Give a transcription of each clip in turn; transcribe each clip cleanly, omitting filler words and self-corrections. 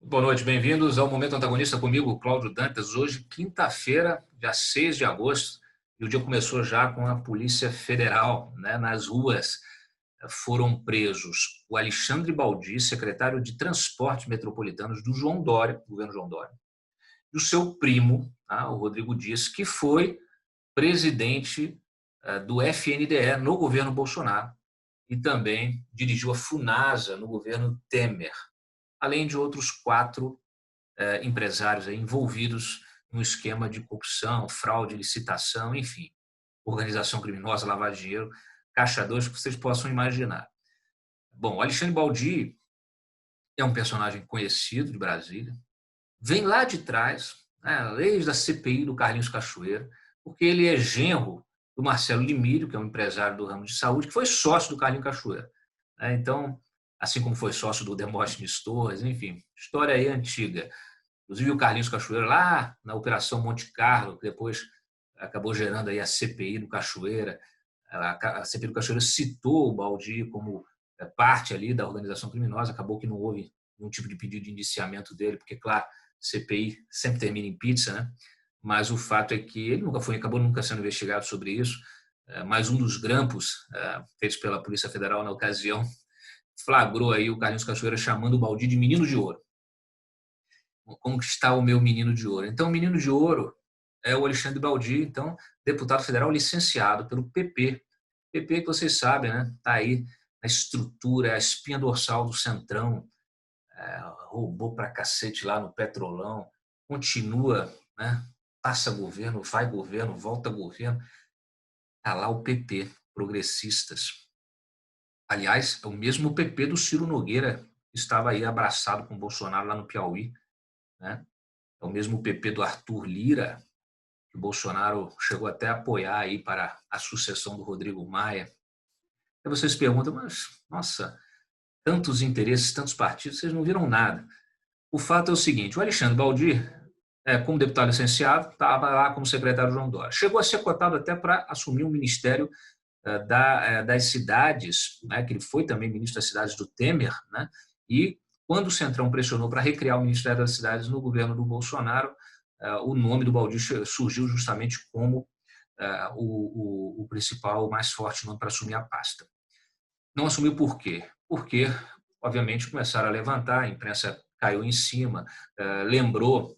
Boa noite, bem-vindos ao Momento Antagonista comigo, Cláudio Dantas. Hoje, quinta-feira, dia 6 de agosto, e o dia começou já com a Polícia Federal, né, nas ruas. Foram presos o Alexandre Baldi, secretário de Transportes Metropolitanos do João Dória, do governo João Dória, e o seu primo, tá, o Rodrigo Dias, que foi presidente do FNDE no governo Bolsonaro e também dirigiu a Funasa no governo Temer, além de outros quatro empresários aí envolvidos no esquema de corrupção, fraude, licitação, enfim, organização criminosa, lavagem de dinheiro, caixa 2, que vocês possam imaginar. Bom, o Alexandre Baldi é um personagem conhecido de Brasília, vem lá de trás, né, desde a CPI do Carlinhos Cachoeira, porque ele é genro do Marcelo Limírio, que é um empresário do ramo de saúde, que foi sócio do Carlinhos Cachoeira. Então, assim como foi sócio do Demóstenes Torres, enfim, história aí antiga. Inclusive o Carlinhos Cachoeira, lá na Operação Monte Carlo, que depois acabou gerando aí a CPI do Cachoeira. A CPI do Cachoeira citou o Baldi como parte ali da organização criminosa, acabou que não houve nenhum tipo de pedido de indiciamento dele, porque, claro, CPI sempre termina em pizza, né? Mas o fato é que ele acabou nunca sendo investigado sobre isso. Mais um dos grampos feitos pela Polícia Federal na ocasião flagrou aí o Carlinhos Cachoeira chamando o Baldi de menino de ouro. Como está o meu menino de ouro? Então, o menino de ouro é o Alexandre Baldi, então, deputado federal licenciado pelo PP. PP, que vocês sabem, né? Está aí a estrutura, a espinha dorsal do Centrão, roubou pra cacete lá no Petrolão, continua, né? Passa governo, vai governo, volta governo. Está lá o PP, progressistas. Aliás, é o mesmo PP do Ciro Nogueira, que estava aí abraçado com o Bolsonaro lá no Piauí, né? É o mesmo PP do Arthur Lira, que o Bolsonaro chegou até a apoiar aí para a sucessão do Rodrigo Maia. Aí vocês perguntam, mas, nossa, tantos interesses, tantos partidos, vocês não viram nada. O fato é o seguinte, o Alexandre Baldi, como deputado licenciado, estava lá como secretário João Dória. Chegou a ser cotado até para assumir o Ministério das Cidades, né, que ele foi também ministro das Cidades do Temer, né, e quando o Centrão pressionou para recriar o Ministério das Cidades no governo do Bolsonaro, o nome do Baldi surgiu justamente como o principal, o mais forte nome para assumir a pasta. Não assumiu por quê? Porque, obviamente, começaram a levantar, a imprensa caiu em cima, lembrou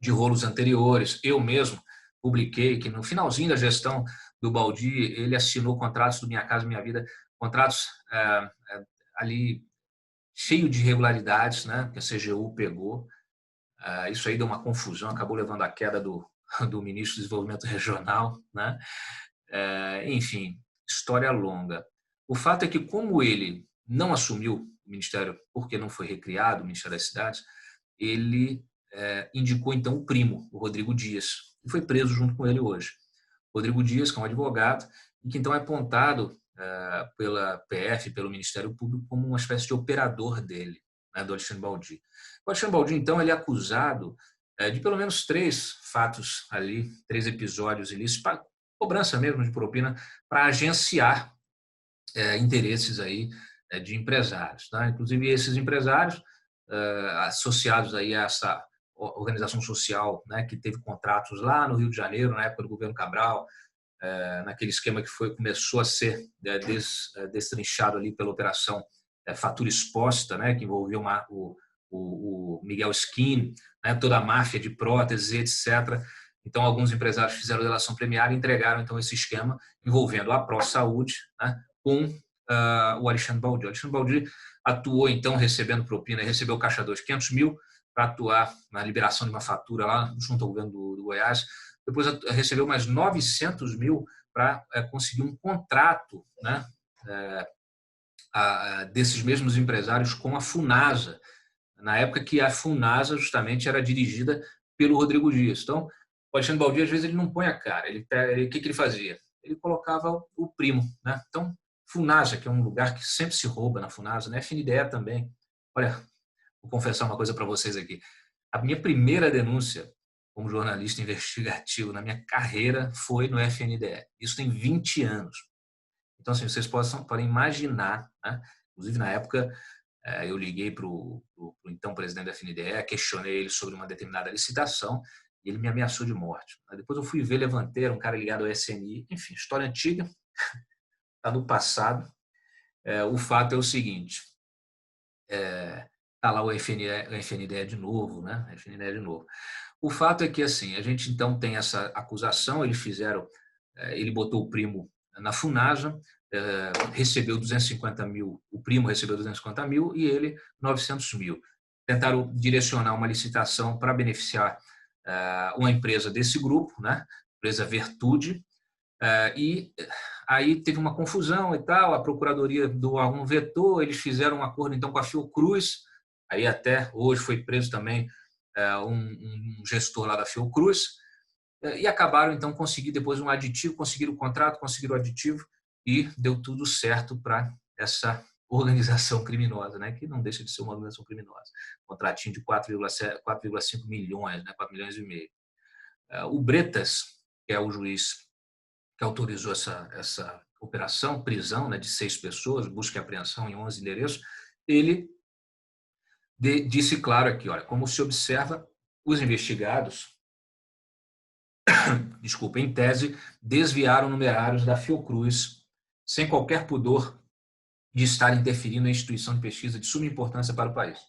de rolos anteriores. Eu mesmo publiquei que no finalzinho da gestão do Baldi, ele assinou contratos do Minha Casa Minha Vida, contratos ali cheio de irregularidades, né, que a CGU pegou. Isso aí deu uma confusão, acabou levando à queda do ministro do Desenvolvimento Regional, né? Enfim, história longa. O fato é que, como ele não assumiu o Ministério porque não foi recriado, o Ministério das Cidades, ele indicou então o primo, o Rodrigo Dias, e foi preso junto com ele hoje. Rodrigo Dias, que é um advogado, e que então é apontado pela PF, pelo Ministério Público, como uma espécie de operador dele, né, do Alexandre Baldi. O Alexandre Baldi, então, ele é acusado de pelo menos 3 fatos ali, 3 episódios ilícitos, para cobrança mesmo de propina, para agenciar interesses aí de empresários. Tá? Inclusive, esses empresários associados aí a essa organização social, né, que teve contratos lá no Rio de Janeiro, na época do governo Cabral, naquele esquema que começou a ser destrinchado ali pela operação Fatura Exposta, né, que envolveu o Miguel Skin, né, toda a máfia de próteses, etc. Então, alguns empresários fizeram delação premiada e entregaram então esse esquema envolvendo a ProSaúde, né, com o Alexandre Baldi. O Alexandre Baldi atuou então recebendo propina, recebeu caixa 2, 500 mil para atuar na liberação de uma fatura lá junto ao governo do Goiás. Depois recebeu mais 900 mil para conseguir um contrato, né, desses mesmos empresários com a Funasa, na época que a Funasa justamente era dirigida pelo Rodrigo Dias. Então, o Alexandre Baldi, às vezes, ele não põe a cara. O que ele fazia? Ele colocava o primo. Né? Então, Funasa, que é um lugar que sempre se rouba na Funasa, né? FNDE também. Olha, vou confessar uma coisa para vocês aqui. A minha primeira denúncia como jornalista investigativo na minha carreira foi no FNDE. Isso tem 20 anos. Então, assim, vocês podem imaginar, né? Inclusive na época Eu liguei para o então presidente da FNDE, questionei ele sobre uma determinada licitação e ele me ameaçou de morte. Depois eu fui ver, levantei, era um cara ligado ao SNI, enfim, história antiga, está no passado. O fato é o seguinte, está lá o FNDE de novo, né? FNDE de novo. O fato é que, assim, a gente então tem essa acusação, ele botou o primo na Funasa, recebeu 250 mil, o primo recebeu 250 mil e ele 900 mil. Tentaram direcionar uma licitação para beneficiar uma empresa desse grupo, né? Empresa Vertude, e aí teve uma confusão e tal, a procuradoria do órgão vetou, eles fizeram um acordo então com a Fiocruz, aí até hoje foi preso também um gestor lá da Fiocruz, e acabaram então conseguindo depois um aditivo, conseguiram o contrato, conseguiram o aditivo e deu tudo certo para essa organização criminosa, né, que não deixa de ser uma organização criminosa. Contratinho de 4,5 milhões, né, 4 milhões e meio. O Bretas, que é o juiz que autorizou essa operação, prisão, né, de 6 pessoas, busca e apreensão em 11 endereços, ele disse claro aqui, olha, como se observa, os investigados, desculpa, em tese, desviaram numerários da Fiocruz sem qualquer pudor de estar interferindo em instituição de pesquisa de suma importância para o país.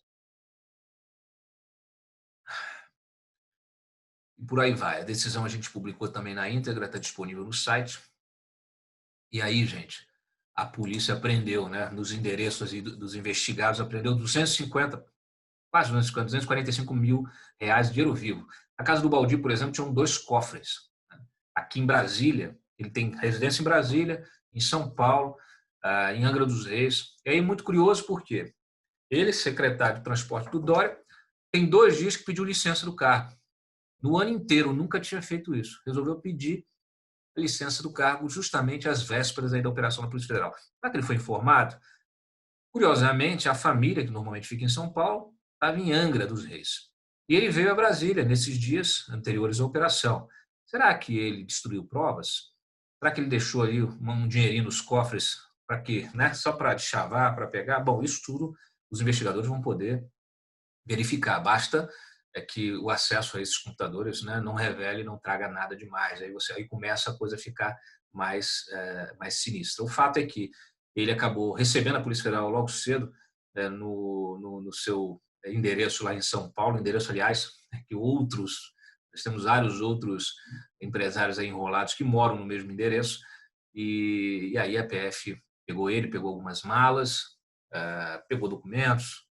E por aí vai. A decisão a gente publicou também na íntegra, está disponível no site. E aí, gente, a polícia apreendeu, né, nos endereços dos investigados, apreendeu 250, quase 245 mil reais de dinheiro vivo. Na casa do Baldi, por exemplo, tinham 2 cofres. Aqui em Brasília, ele tem residência em Brasília, em São Paulo, em Angra dos Reis. E aí, muito curioso, porque ele, secretário de transporte do Dória, tem 2 dias que pediu licença do cargo. No ano inteiro, nunca tinha feito isso. Resolveu pedir a licença do cargo justamente às vésperas aí da operação da Polícia Federal. Como é que ele foi informado? Curiosamente, a família, que normalmente fica em São Paulo, estava em Angra dos Reis. E ele veio a Brasília nesses dias anteriores à operação. Será que ele destruiu provas? Será que ele deixou ali um dinheirinho nos cofres para quê? Né? Só para chavar, para pegar? Bom, isso tudo os investigadores vão poder verificar. Basta que o acesso a esses computadores, né, não revele, não traga nada demais. Aí começa a coisa a ficar mais sinistra. O fato é que ele acabou recebendo a Polícia Federal logo cedo no seu endereço lá em São Paulo, endereço, aliás, que nós temos vários outros empresários aí enrolados que moram no mesmo endereço, e aí a PF pegou ele, pegou algumas malas, pegou documentos,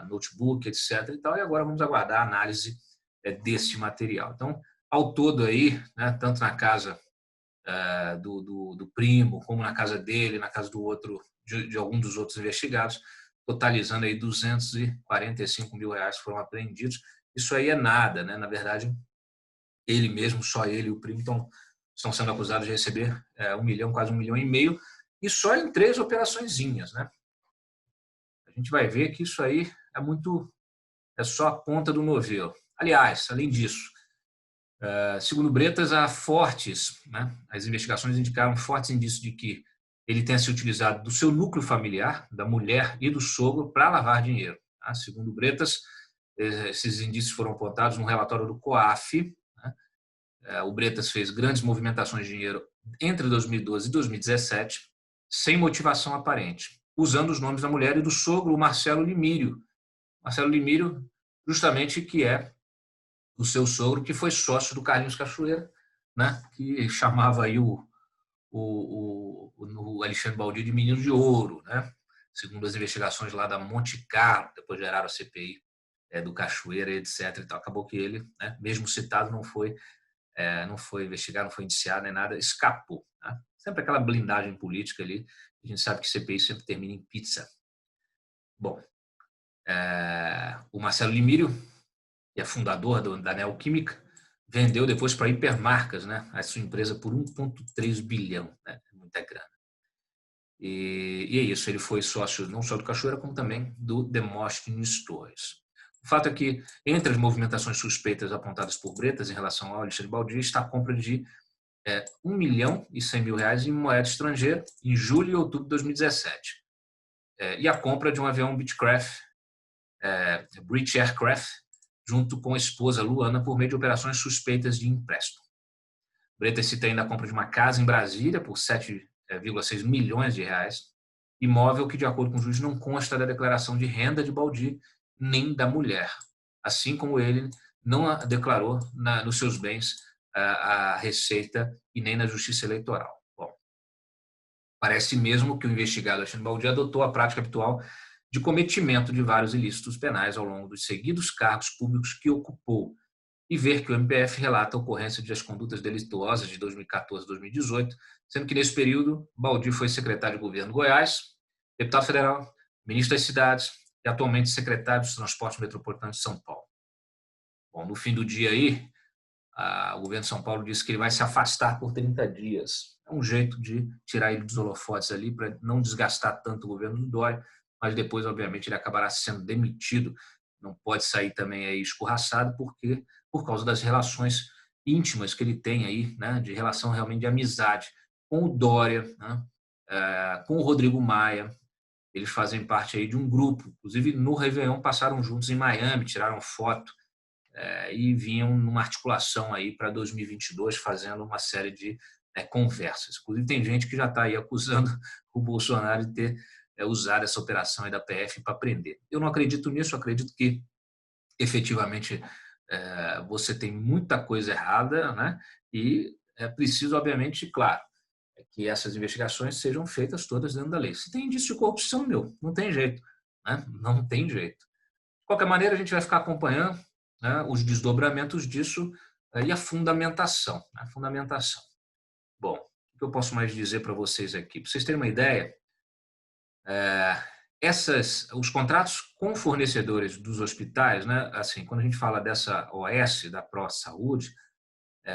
notebook, etc. E agora vamos aguardar a análise desse material. Então, ao todo aí, né, tanto na casa do primo, como na casa dele, na casa do outro, de algum dos outros investigados, totalizando aí 245 mil reais foram apreendidos. Isso aí é nada, né? Na verdade, ele mesmo, só ele e o primo estão sendo acusados de receber 1 milhão, quase 1,5 milhão, e só em 3 operaçõezinhas, né? A gente vai ver que isso aí é só a ponta do novelo. Aliás, além disso, segundo Bretas, há fortes, né, as investigações indicaram fortes indícios de que ele tenha se utilizado do seu núcleo familiar, da mulher e do sogro, para lavar dinheiro. Tá? Segundo Bretas, esses indícios foram apontados no relatório do COAF. Né? O Bretas fez grandes movimentações de dinheiro entre 2012 e 2017, sem motivação aparente, usando os nomes da mulher e do sogro, o Marcelo Limírio. Marcelo Limírio, justamente, que é o seu sogro, que foi sócio do Carlinhos Cachoeira, né, que chamava aí o Alexandre Baldi de menino de ouro, né, segundo as investigações lá da Monte Carlo, depois geraram a CPI do Cachoeira, etc. E tal. Acabou que ele, né, mesmo citado, não foi investigado, não foi indiciado nem nada, escapou. Né? Sempre aquela blindagem política ali, a gente sabe que CPI sempre termina em pizza. Bom, o Marcelo Limírio, que é fundador da Neoquímica, vendeu depois para Hipermarcas, né, a sua empresa por 1,3 bilhão, né, muita grana. E é isso, ele foi sócio não só do Cachoeira, como também do Demóstenes Torres. O fato é que, entre as movimentações suspeitas apontadas por Bretas em relação ao Alexandre Baldi, está a compra de 1 milhão e 100 mil reais em moeda estrangeira em julho e outubro de 2017. e a compra de um avião British Aircraft, junto com a esposa Luana, por meio de operações suspeitas de empréstimo. Bretas cita ainda a compra de uma casa em Brasília por 7,6 milhões de reais, imóvel que, de acordo com o juiz, não consta da declaração de renda de Baldi nem da mulher, assim como ele não declarou nos seus bens a Receita e nem na Justiça Eleitoral. Bom, parece mesmo que o investigado Alexandre Baldi adotou a prática habitual de cometimento de vários ilícitos penais ao longo dos seguidos cargos públicos que ocupou, e ver que o MPF relata a ocorrência de as condutas delituosas de 2014 a 2018, sendo que nesse período Baldi foi secretário de governo de Goiás, deputado federal, ministro das cidades e atualmente secretário dos transportes metropolitanos de São Paulo. Bom, no fim do dia aí, o governo de São Paulo disse que ele vai se afastar por 30 dias. É um jeito de tirar ele dos holofotes ali para não desgastar tanto o governo do Dória, mas depois, obviamente, ele acabará sendo demitido. Não pode sair também aí escorraçado, porque por causa das relações íntimas que ele tem aí, né, de relação realmente de amizade com o Dória, né, com o Rodrigo Maia. Eles fazem parte aí de um grupo. Inclusive, no Réveillon, passaram juntos em Miami, tiraram foto e vinham numa articulação aí para 2022, fazendo uma série de conversas. Inclusive, tem gente que já está aí acusando o Bolsonaro de ter usado essa operação aí da PF para prender. Eu não acredito nisso, acredito que efetivamente você tem muita coisa errada, né? E é preciso, obviamente, claro, que essas investigações sejam feitas todas dentro da lei. Se tem indício de corrupção, não tem jeito, né? Não tem jeito. De qualquer maneira, a gente vai ficar acompanhando, né, os desdobramentos disso e a fundamentação. A fundamentação. Bom, o que eu posso mais dizer para vocês aqui? Para vocês terem uma ideia, os contratos com fornecedores dos hospitais, né, assim, quando a gente fala dessa OS, da ProSaúde,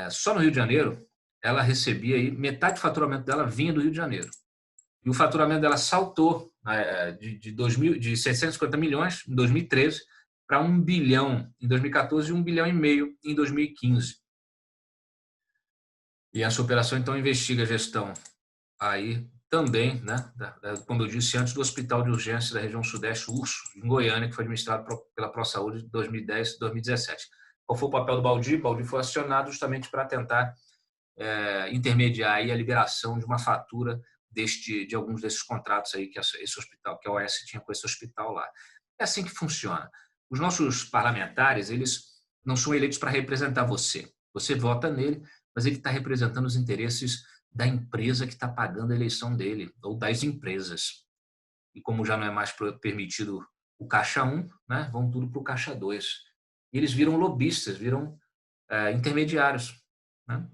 só no Rio de Janeiro, ela recebia aí, metade do faturamento dela vinha do Rio de Janeiro. E o faturamento dela saltou de 650 milhões em 2013 para 1 bilhão em 2014 e 1,5 bilhão em 2015. E essa operação, então, investiga a gestão aí também, né, como eu disse antes, do Hospital de Urgência da região Sudeste, Urso, em Goiânia, que foi administrado pela ProSaúde de 2010 e 2017. Qual foi o papel do Baldi? O Baldi foi acionado justamente para tentar intermediar aí a liberação de uma fatura de alguns desses contratos aí que esse hospital, que a OS tinha com esse hospital lá. É assim que funciona. Os nossos parlamentares, eles não são eleitos para representar você. Você vota nele, mas ele está representando os interesses da empresa que está pagando a eleição dele, ou das empresas. E como já não é mais permitido o Caixa 1, né, vão tudo para o Caixa 2. E eles viram lobistas, viram intermediários, né,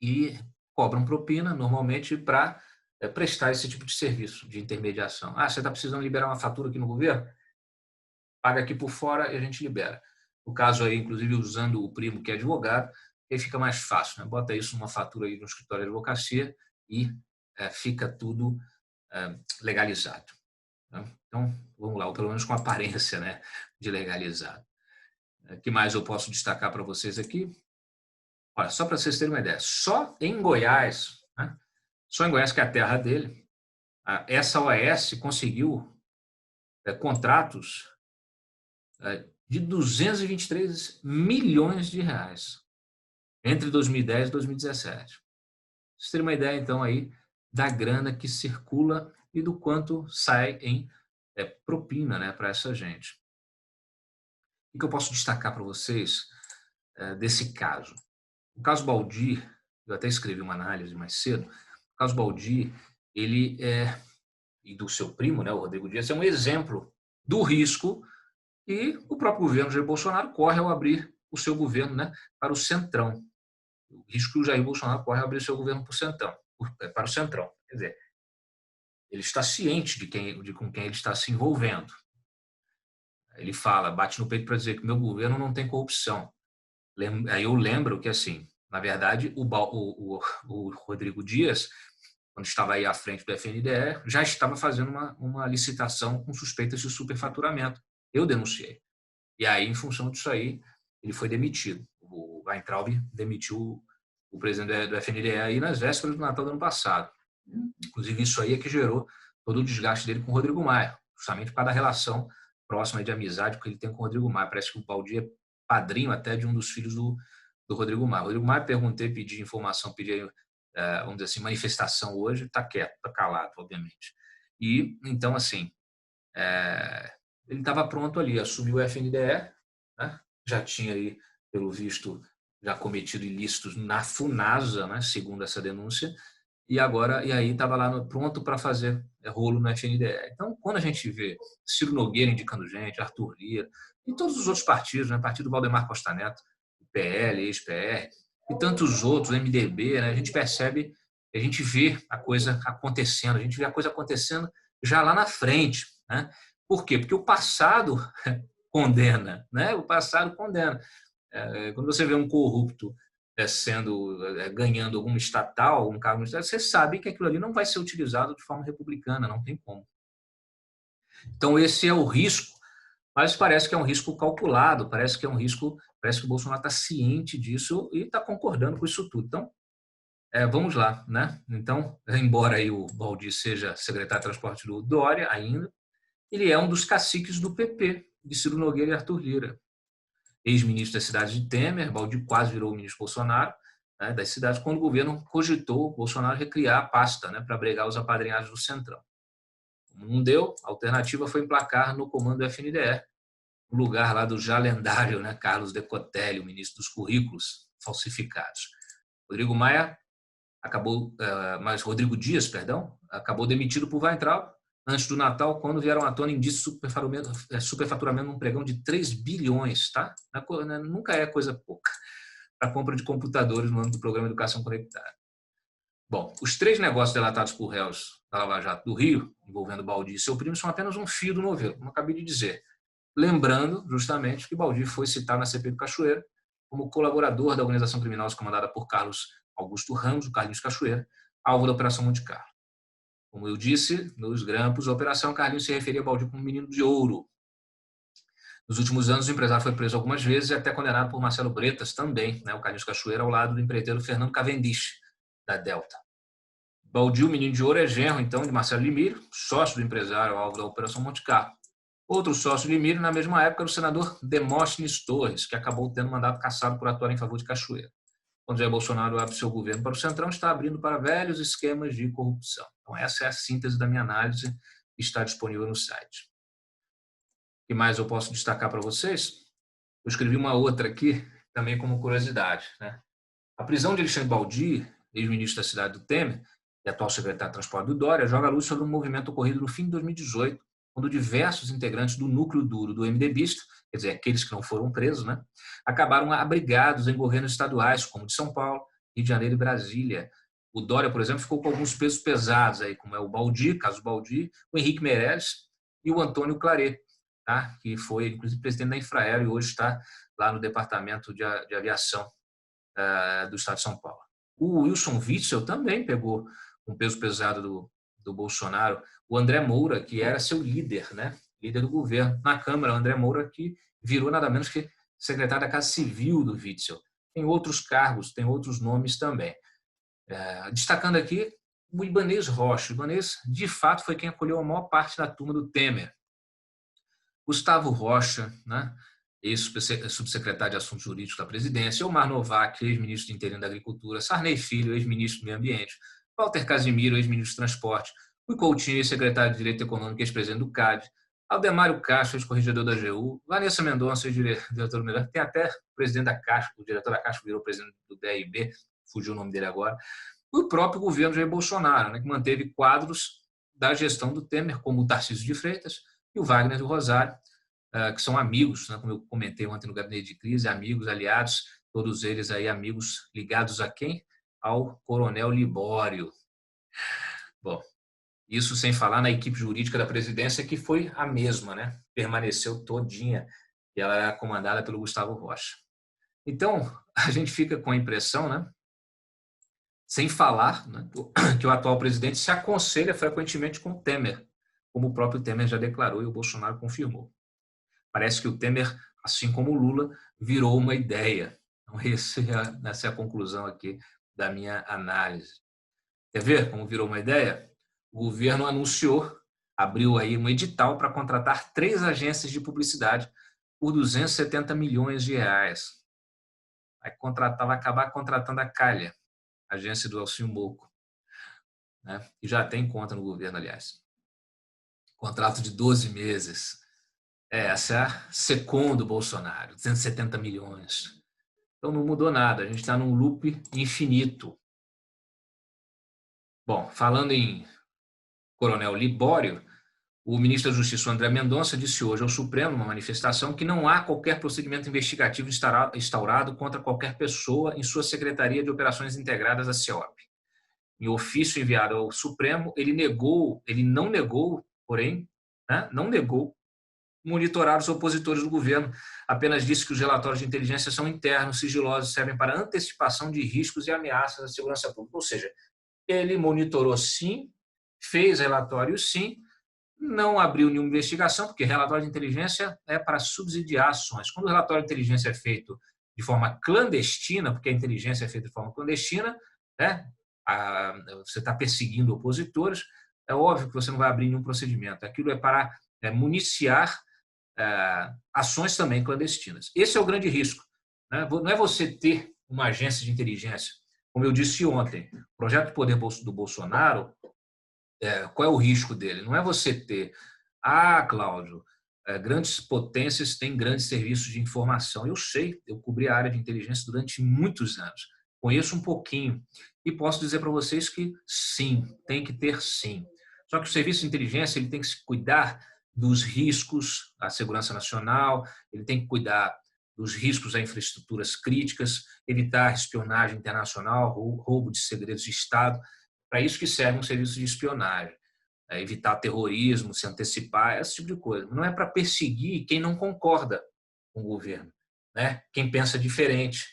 e cobram propina, normalmente, para prestar esse tipo de serviço de intermediação. Você está precisando liberar uma fatura aqui no governo? Paga aqui por fora e a gente libera. No caso aí, inclusive, usando o primo que é advogado, aí fica mais fácil, né? Bota isso numa fatura aí no escritório de advocacia e fica tudo legalizado. Né? Então, vamos lá, ou pelo menos com aparência, né, de legalizado. O que mais eu posso destacar para vocês aqui? Olha, só para vocês terem uma ideia, só em Goiás, né, só em Goiás, que é a terra dele, essa OAS conseguiu contratos de 223 milhões de reais entre 2010 e 2017. Vocês terem uma ideia, então, aí da grana que circula e do quanto sai em propina, né, para essa gente. O que eu posso destacar para vocês desse caso? O caso Baldi, eu até escrevi uma análise mais cedo, o caso Baldi, ele e do seu primo, né, o Rodrigo Dias, é um exemplo do risco e o próprio governo Jair Bolsonaro corre ao abrir o seu governo, né, para o Centrão. O risco que o Jair Bolsonaro corre ao abrir o seu governo para o Centrão. Quer dizer, ele está ciente de com quem ele está se envolvendo. Ele fala, bate no peito para dizer que meu governo não tem corrupção. Aí eu lembro que, assim, na verdade, o Rodrigo Dias, quando estava aí à frente do FNDE, já estava fazendo uma licitação com suspeitas de superfaturamento. Eu denunciei. E aí, em função disso aí, ele foi demitido. O Weintraub demitiu o presidente do FNDE aí nas vésperas do Natal do ano passado. Inclusive, isso aí é que gerou todo o desgaste dele com o Rodrigo Maia, justamente por causa da relação próxima de amizade que ele tem com o Rodrigo Maia. Parece que o Baldi é padrinho até de um dos filhos do Rodrigo Maia. O Rodrigo Maia perguntei, pedi informação, pedi, vamos dizer assim, manifestação hoje, está quieto, está calado, obviamente. E, então, assim, ele estava pronto ali, assumiu o FNDE, né? Já tinha aí, pelo visto, já cometido ilícitos na Funasa, né? Segundo essa denúncia, e aí estava lá pronto para fazer rolo no FNDE. Então, quando a gente vê Ciro Nogueira indicando gente, Arthur Lira, e todos os outros partidos, né? Partido Valdemar Costa Neto, o PL, ex-PR, e tantos outros, o MDB, né? A gente percebe, a gente vê a coisa acontecendo, a gente vê a coisa acontecendo já lá na frente, né? Por quê? Porque o passado condena, né? O passado condena. Quando você vê um corrupto ganhando algum estatal, algum cargo ministerial, você sabe que aquilo ali não vai ser utilizado de forma republicana, não tem como. Então esse é o risco, mas parece que é um risco calculado, parece que é um risco, parece que o Bolsonaro está ciente disso e está concordando com isso tudo. Então, vamos lá, né? Então, embora aí o Baldi seja secretário de transporte do Dória ainda, ele é um dos caciques do PP, de Ciro Nogueira e Arthur Lira. Ex-ministro da cidade de Temer, Baldi quase virou o ministro Bolsonaro, né, das cidades, quando o governo cogitou Bolsonaro recriar a pasta, né, para abrigar os apadrinhados do Centrão. Como não deu, a alternativa foi emplacar no comando do FNDE, no lugar lá do já lendário, né, Carlos Decotelli, o ministro dos currículos falsificados. Rodrigo Dias, acabou demitido por Weintraub antes do Natal, quando vieram à tona indícios de superfaturamento num pregão de 3 bilhões, tá? Nunca é coisa pouca, para a compra de computadores no âmbito do programa Educação Conectada. Bom, os 3 negócios delatados por réus da Lava Jato do Rio, envolvendo Baldi e seu primo, são apenas um fio do novelo, como acabei de dizer. Lembrando, justamente, que Baldi foi citado na CPI do Cachoeira como colaborador da organização criminosa comandada por Carlos Augusto Ramos, o Carlinhos Cachoeira, alvo da Operação Monte Carlo. Como eu disse, nos grampos, a Operação Carlinhos se referia a Baldi como um menino de ouro. Nos últimos anos, o empresário foi preso algumas vezes e até condenado por Marcelo Bretas também, né, o Carlinhos Cachoeira, ao lado do empreiteiro Fernando Cavendish, da Delta. Baldi, o menino de ouro, é genro, então, de Marcelo Limírio, sócio do empresário alvo da Operação Monte Carlo. Outro sócio de Limírio, na mesma época, era o senador Demóstenes Torres, que acabou tendo mandato cassado por atuar em favor de Cachoeira. Quando Jair Bolsonaro abre seu governo para o Centrão, está abrindo para velhos esquemas de corrupção. Então, essa é a síntese da minha análise, que está disponível no site. O que mais eu posso destacar para vocês? Eu escrevi uma outra aqui, também como curiosidade, né? A prisão de Alexandre Baldi, ex-ministro da cidade do Temer, e atual secretário de transporte do Dória, joga a luz sobre um movimento ocorrido no fim de 2018, quando diversos integrantes do núcleo duro do MDBista, quer dizer, aqueles que não foram presos, né, acabaram abrigados em governos estaduais, como de São Paulo, Rio de Janeiro e Brasília. O Dória, por exemplo, ficou com alguns pesos pesados, aí, como é o Baldi, caso Baldi, o Henrique Meirelles e o Antônio Claret, tá, que foi, inclusive, presidente da Infraero e hoje está lá no Departamento de Aviação do Estado de São Paulo. O Wilson Witzel também pegou um peso pesado do Bolsonaro. O André Moura, que era seu líder, né? Líder do governo. Na Câmara, o André Moura, que virou nada menos que secretário da Casa Civil do Witzel. Tem outros cargos, tem outros nomes também. Destacando aqui o Ibanez Rocha. O Ibanez, de fato, foi quem acolheu a maior parte da turma do Temer. Gustavo Rocha, né? Ex-subsecretário de Assuntos Jurídicos da Presidência, Omar Novak, ex-ministro do Interior da Agricultura, Sarney Filho, ex-ministro do Meio Ambiente, Walter Casimiro, ex-ministro do Transporte, Rui Coutinho, ex-secretário de Direito Econômico, ex-presidente do CAD, Aldemário Castro, ex-corregedor da AGU, Vanessa Mendonça, ex-diretor melhor, tem até o presidente da Caixa, o diretor da Caixa virou presidente do BRB, fugiu o nome dele agora, e o próprio governo Jair Bolsonaro, né, que manteve quadros da gestão do Temer, como o Tarcísio de Freitas e o Wagner do Rosário, que são amigos, né, como eu comentei ontem no Gabinete de Crise, amigos, aliados, todos eles aí amigos ligados a quem? Ao Coronel Libório. Bom, isso sem falar na equipe jurídica da presidência, que foi a mesma, né? Permaneceu todinha, e ela era comandada pelo Gustavo Rocha. Então, a gente fica com a impressão, né, sem falar, né, que o atual presidente se aconselha frequentemente com o Temer, como o próprio Temer já declarou e o Bolsonaro confirmou. Parece que o Temer, assim como o Lula, virou uma ideia. Então, essa é a conclusão aqui da minha análise. Quer ver como virou uma ideia? o governo abriu aí um edital para contratar 3 agências de publicidade por 270 milhões de reais. Vai acabar contratando a Calha, agência do Elcio Mouco, né? Que já tem conta no governo, aliás. Contrato de 12 meses. Essa é a Secom do Bolsonaro, 270 milhões. Então não mudou nada, a gente está num loop infinito. Bom, falando em Coronel Libório, o ministro da Justiça, André Mendonça, disse hoje ao Supremo, numa manifestação, que não há qualquer procedimento investigativo instaurado contra qualquer pessoa em sua Secretaria de Operações Integradas, a CEOP. Em ofício enviado ao Supremo, ele não negou, monitorar os opositores do governo, apenas disse que os relatórios de inteligência são internos, sigilosos, servem para antecipação de riscos e ameaças à segurança pública. Ou seja, ele monitorou sim, fez relatório sim, não abriu nenhuma investigação, porque relatório de inteligência é para subsidiar ações. Quando o relatório de inteligência é feito de forma clandestina, porque a inteligência é feita de forma clandestina, né, você está perseguindo opositores, é óbvio que você não vai abrir nenhum procedimento. Aquilo é para municiar ações também clandestinas. Esse é o grande risco, né? Não é você ter uma agência de inteligência. Como eu disse ontem, o projeto de poder do Bolsonaro, qual é o risco dele? Não é você ter, Cláudio, grandes potências têm grandes serviços de informação. Eu sei, eu cobri a área de inteligência durante muitos anos. Conheço um pouquinho e posso dizer para vocês que sim, tem que ter sim. Só que o serviço de inteligência ele tem que se cuidar dos riscos à segurança nacional, ele tem que cuidar dos riscos a infraestruturas críticas, evitar espionagem internacional, roubo de segredos de Estado. Para isso que serve um serviço de espionagem, evitar terrorismo, se antecipar, esse tipo de coisa. Não é para perseguir quem não concorda com o governo, né? Quem pensa diferente.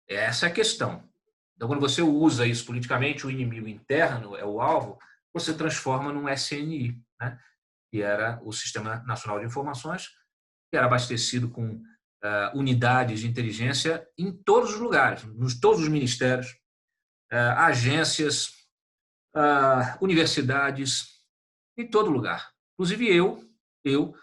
Essa é a questão. Então, quando você usa isso politicamente, o inimigo interno é o alvo, você transforma num SNI, né? Que era o Sistema Nacional de Informações, que era abastecido com unidades de inteligência em todos os lugares, todos os ministérios, agências, universidades, em todo lugar. Inclusive eu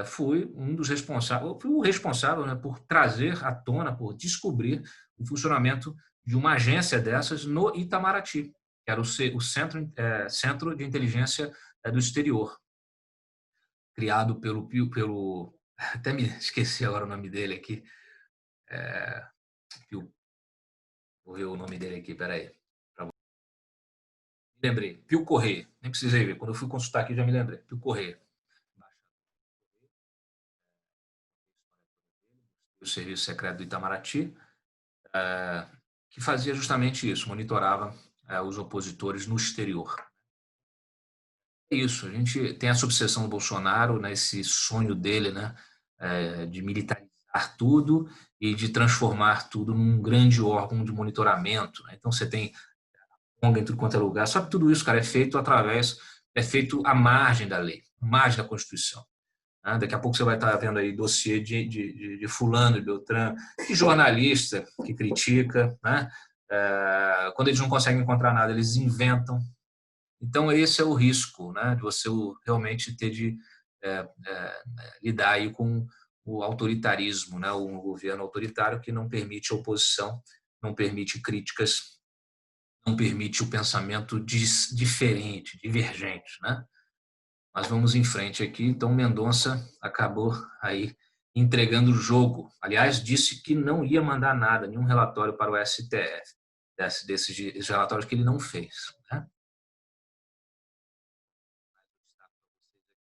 fui um dos responsáveis, fui o responsável, né, por trazer à tona, por descobrir o funcionamento de uma agência dessas no Itamaraty, que era o Centro de Inteligência do Exterior, criado pelo até me esqueci agora o nome dele aqui, vou ver o nome dele aqui, peraí. Lembrei, Pio Correia, nem precisei ver, quando eu fui consultar aqui já me lembrei, Pio Correia. O Serviço Secreto do Itamaraty, que fazia justamente isso, monitorava os opositores no exterior. É isso, a gente tem essa obsessão do Bolsonaro, né, esse sonho dele, né, de militarizar tudo e de transformar tudo num grande órgão de monitoramento, né? Então você tem em tudo quanto é lugar, só que tudo isso, cara, é feito à margem da lei, à margem da Constituição. Daqui a pouco você vai estar vendo aí dossiê de fulano, de Beltrano, de jornalista que critica, né? Quando eles não conseguem encontrar nada, eles inventam. Então, esse é o risco, né? De você realmente ter de lidar aí com o autoritarismo, né? Um governo autoritário que não permite oposição, não permite críticas, não permite o pensamento diferente, divergente, né? Mas vamos em frente aqui. Então, Mendonça acabou aí entregando o jogo. Aliás, disse que não ia mandar nada, nenhum relatório para o STF, desses relatórios que ele não fez, né?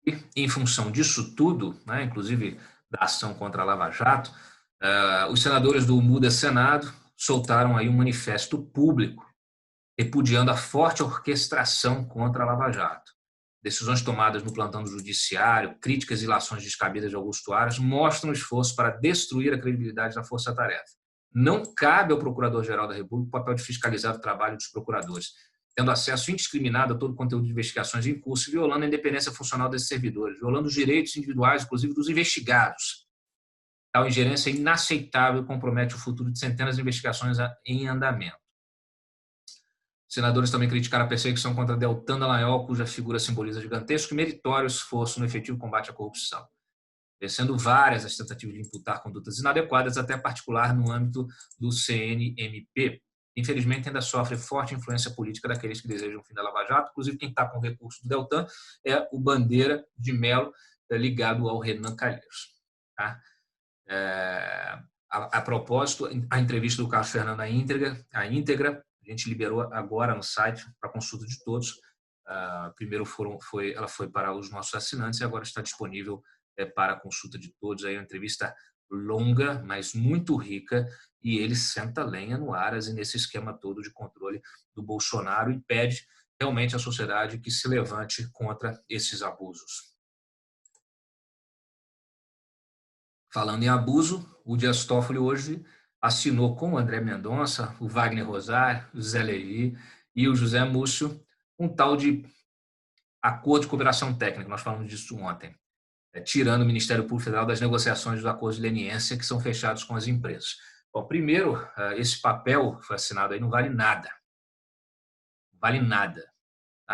E, em função disso tudo, né, inclusive da ação contra a Lava Jato, os senadores do Muda Senado soltaram aí um manifesto público repudiando a forte orquestração contra a Lava Jato. Decisões tomadas no plantão do Judiciário, críticas e ilações descabidas de Augusto Aras mostram um esforço para destruir a credibilidade da força-tarefa. Não cabe ao Procurador-Geral da República o papel de fiscalizar o trabalho dos procuradores, tendo acesso indiscriminado a todo o conteúdo de investigações em curso, violando a independência funcional desses servidores, violando os direitos individuais, inclusive dos investigados. Tal ingerência é inaceitável e compromete o futuro de centenas de investigações em andamento. Senadores também criticaram a perseguição contra Deltan Dallagnol, cuja figura simboliza gigantesco e meritório esforço no efetivo combate à corrupção, vencendo várias as tentativas de imputar condutas inadequadas, até particular no âmbito do CNMP. Infelizmente, ainda sofre forte influência política daqueles que desejam o fim da Lava Jato. Inclusive, quem está com o recurso do Deltan é o Bandeira de Mello, ligado ao Renan Calheiros. Tá? A propósito, a entrevista do Carlos Fernando à íntegra, a gente liberou agora no site para consulta de todos. Primeiro ela foi para os nossos assinantes e agora está disponível para a consulta de todos. Aí é uma entrevista longa, mas muito rica, e ele senta lenha no Aras e nesse esquema todo de controle do Bolsonaro e pede realmente à sociedade que se levante contra esses abusos. Falando em abuso, o Dias Toffoli hoje assinou com o André Mendonça, o Wagner Rosário, o Zé Levi e o José Múcio um tal de acordo de cooperação técnica, nós falamos disso ontem, tirando o Ministério Público Federal das negociações dos acordos de leniência que são fechados com as empresas. Bom, primeiro, esse papel foi assinado aí, não vale nada. Não vale nada.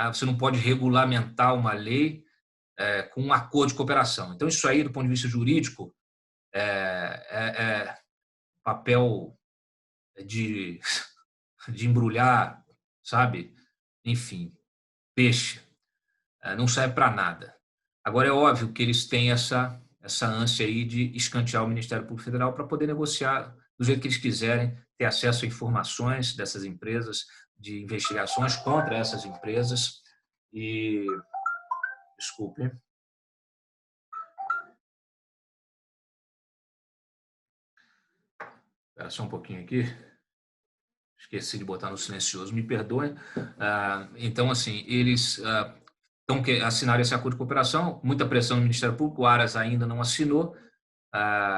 Você não pode regulamentar uma lei com um acordo de cooperação. Então, isso aí, do ponto de vista jurídico, é papel de embrulhar, sabe? Enfim, peixe. Não serve para nada. Agora, é óbvio que eles têm essa ânsia aí de escantear o Ministério Público Federal para poder negociar do jeito que eles quiserem, ter acesso a informações dessas empresas, de investigações contra essas empresas. E, desculpe. Espera só um pouquinho aqui. Esqueci de botar no silencioso, me perdoem. Então, assim, eles assinaram esse acordo de cooperação, muita pressão no Ministério Público, o Aras ainda não assinou,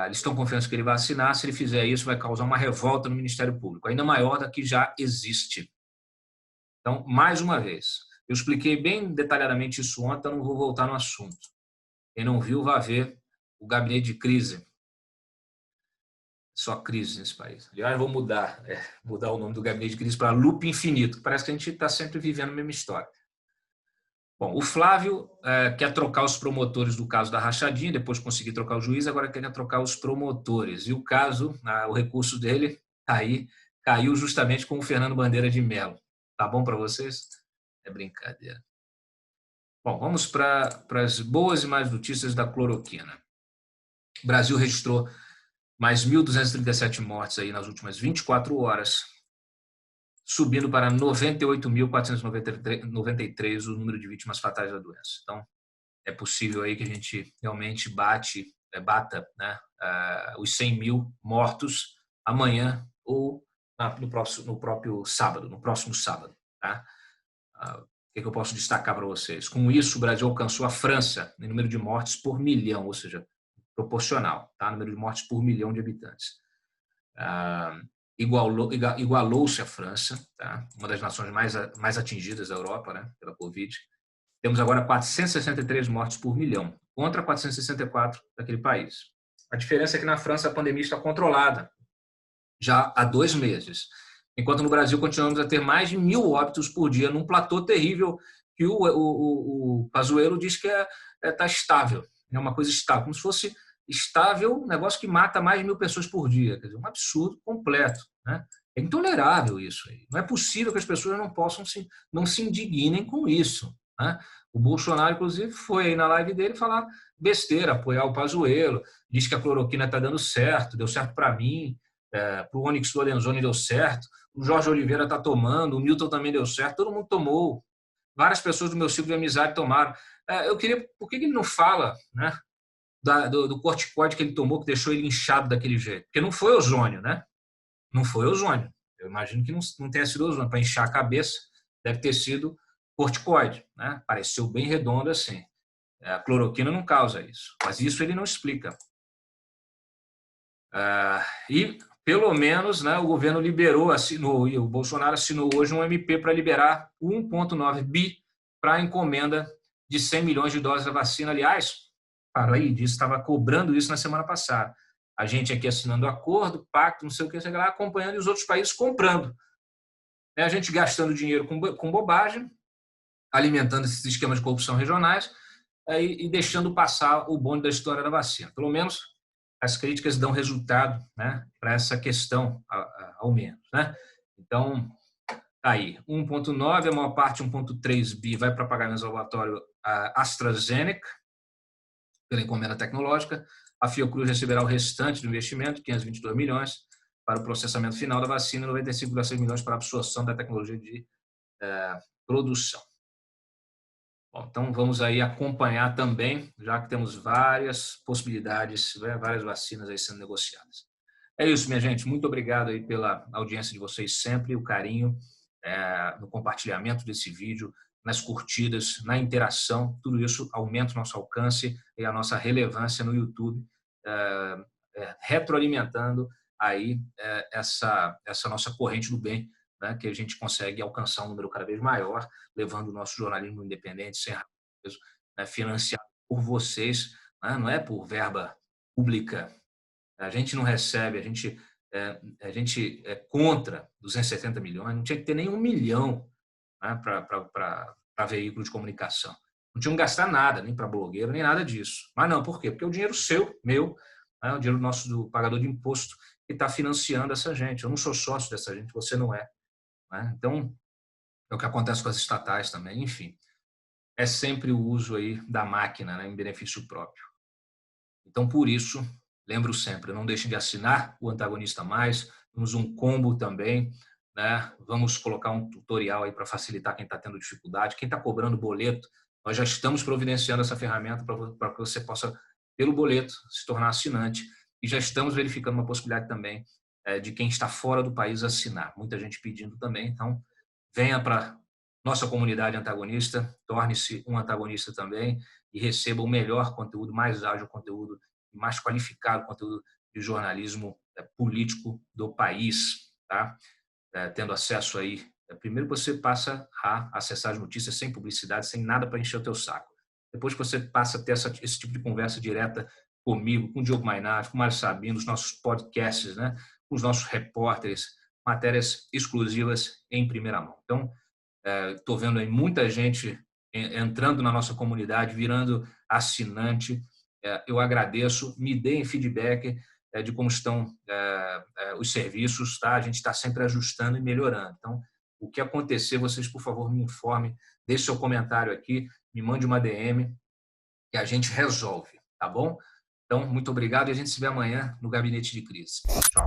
eles estão confiantes que ele vai assinar, se ele fizer isso vai causar uma revolta no Ministério Público, ainda maior da que já existe. Então, mais uma vez, eu expliquei bem detalhadamente isso ontem, eu não vou voltar no assunto. Quem não viu, vai ver o gabinete de crise. Só crise nesse país. Aliás, vou mudar o nome do gabinete de crise para Loop Infinito, parece que a gente está sempre vivendo a mesma história. Bom, o Flávio quer trocar os promotores do caso da rachadinha, depois de conseguir trocar o juiz, agora quer trocar os promotores. E o caso, o recurso dele caiu justamente com o Fernando Bandeira de Mello. Tá bom para vocês? É brincadeira. Bom, vamos para as boas e más notícias da cloroquina. O Brasil registrou mais 1.237 mortes aí nas últimas 24 horas, subindo para 98.493 o número de vítimas fatais da doença. Então, é possível aí que a gente realmente bata, né, os 100 mil mortos amanhã ou no próprio sábado, no próximo sábado. Tá? O que eu posso destacar para vocês? Com isso, o Brasil alcançou a França em número de mortes por milhão, ou seja, proporcional, tá? Número de mortes por milhão de habitantes. Igualou-se a França, tá? Uma das nações mais atingidas da Europa, né, pela Covid. Temos agora 463 mortes por milhão, contra 464 daquele país. A diferença é que na França a pandemia está controlada já há 2 meses, enquanto no Brasil continuamos a ter mais de 1.000 óbitos por dia, num platô terrível que o Pazuello diz que está estável, é uma coisa estável, como se fosse estável, um negócio que mata mais de 1.000 pessoas por dia. Quer dizer, um absurdo completo. Né? É intolerável isso aí. Não é possível que as pessoas não se indignem com isso. Né? O Bolsonaro, inclusive, foi aí na live dele falar besteira, apoiar o Pazuello, diz que a cloroquina está dando certo, deu certo para mim, para o Onyx Lorenzoni deu certo, o Jorge Oliveira está tomando, o Newton também deu certo, todo mundo tomou. Várias pessoas do meu ciclo de amizade tomaram. Por que ele não fala, né? Do corticoide que ele tomou, que deixou ele inchado daquele jeito. Porque não foi ozônio, né? Não foi ozônio. Eu imagino que não tenha sido ozônio. Para inchar a cabeça, deve ter sido corticoide. Né? Pareceu bem redondo assim. A cloroquina não causa isso. Mas isso ele não explica. E, pelo menos, né, o governo assinou, e o Bolsonaro assinou hoje um MP para liberar 1,9 bi para a encomenda de 100 milhões de doses da vacina. Aliás, falei disso, estava cobrando isso na semana passada. A gente aqui assinando acordo, pacto, não sei o que, acompanhando e os outros países comprando. É a gente gastando dinheiro com bobagem, alimentando esses esquemas de corrupção regionais e deixando passar o bonde da história da vacina. Pelo menos as críticas dão resultado, né, para essa questão, ao menos, né? Então, tá aí, 1,9, a maior parte, 1,3 bi, vai para pagamentos ao laboratório AstraZeneca, pela encomenda tecnológica. A Fiocruz receberá o restante do investimento, 522 milhões, para o processamento final da vacina e 95,6 milhões para a absorção da tecnologia de produção. Bom, então, vamos aí acompanhar também, já que temos várias possibilidades, várias vacinas aí sendo negociadas. É isso, minha gente. Muito obrigado aí pela audiência de vocês sempre, o carinho no compartilhamento desse vídeo, nas curtidas, na interação. Tudo isso aumenta o nosso alcance e a nossa relevância no YouTube, retroalimentando aí essa nossa corrente do bem, né, que a gente consegue alcançar um número cada vez maior, levando o nosso jornalismo independente, sem peso, né, financiado por vocês, né, não é por verba pública. A gente não recebe, a gente é contra 270 milhões, não tinha que ter nem 1 milhão, né, para veículo de comunicação. Não tinham que gastar nada, nem para blogueiro, nem nada disso. Mas não, por quê? Porque é o dinheiro seu, meu, né, o dinheiro nosso do pagador de imposto que está financiando essa gente. Eu não sou sócio dessa gente, você não é. Né? Então, é o que acontece com as estatais também. Enfim, é sempre o uso aí da máquina, né, em benefício próprio. Então, por isso, lembro sempre, não deixem de assinar o Antagonista Mais, temos um combo também, né? Vamos colocar um tutorial aí para facilitar quem está tendo dificuldade, quem está cobrando boleto, nós já estamos providenciando essa ferramenta para que você possa, pelo boleto, se tornar assinante, e já estamos verificando uma possibilidade também de quem está fora do país assinar. Muita gente pedindo também, então venha para nossa comunidade antagonista, torne-se um antagonista também e receba o melhor conteúdo, mais ágil conteúdo, mais qualificado conteúdo de jornalismo político do país, tá? Tendo acesso aí, primeiro você passa a acessar as notícias sem publicidade, sem nada para encher o teu saco. Depois que você passa a ter esse tipo de conversa direta comigo, com o Diogo Mainardi, com o Mário Sabino, nos nossos podcasts, né? Com os nossos repórteres, matérias exclusivas em primeira mão. Então, estou vendo aí muita gente entrando na nossa comunidade, virando assinante. Eu agradeço, me deem feedback de como estão os serviços, tá? A gente está sempre ajustando e melhorando. Então, o que acontecer, vocês, por favor, me informem, deixe seu comentário aqui, me mande uma DM que a gente resolve, tá bom? Então, muito obrigado e a gente se vê amanhã no Gabinete de Crise. Tchau.